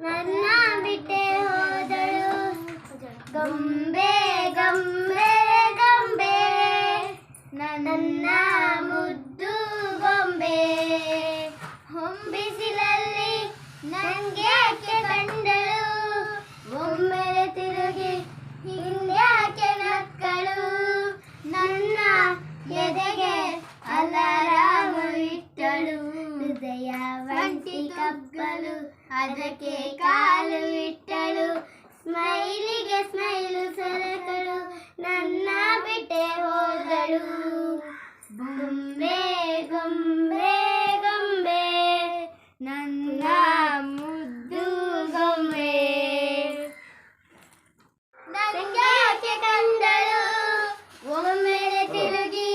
ನನ್ನ ಬಿಟ್ಟೆ ಹೋದಳು. ಗೊಂಬೆ ಗೊಂಬೆ ಗೊಂಬೆ ನನ್ನ ಮುದ್ದು ಗೊಂಬೆ, ಹೊಂಬಿಸಿಲಲ್ಲಿ ನಂಗ್ಯಾಕೆ ಕಂಡಳು, ಒಮ್ಮೆಲೆ ತಿರುಗಿ ಹಿಂದ್ಯಾಕೆ ನಕ್ಕಳು. ನನ್ನ ಎದೆಗೆ ಅಲಾರಾಮ ಇಟ್ಟಳು, ಹೃದಯ ಒಂಟಿ ಕಬ್ಬಲು ಅದಕ್ಕೆ ಕಾಲು ಇಟ್ಟಳು. ಸ್ಮೈಲಿಗೆ ಸ್ಮೈಲು ಸರಕಳು, ನನ್ನ ಬಿಟ್ಟೆ ಹೋದಳು. ಗೊಂಬೆ ಗೊಂಬೆ ಗೊಂಬೆ ನನ್ನ ಮುದ್ದು ಗೊಂಬೆ, ನಂಗ್ಯಾಕೆ ಕಂಡಳು, ಒಮ್ಮೆಲೆ ತಿರುಗಿ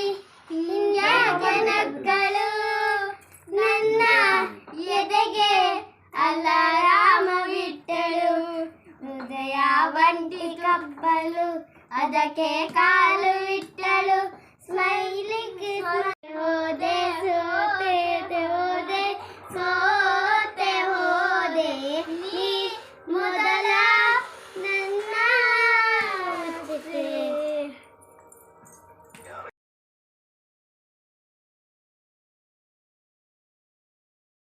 ಹಿಂಗ್ಯಾಕೆ ನಕ್ಕಳು. ನನ್ನ ಎದೆಗೆ ಅಲಾರಾಮವಿಟ್ಟಳು, ಹೃದಯ ಒಂಟಿ ಕಬ್ಬಲು ಅದಕ್ಕೆ ಕಾಲು ಇಟ್ಟಳು. ಸ್ಮೈಲಿಗೆ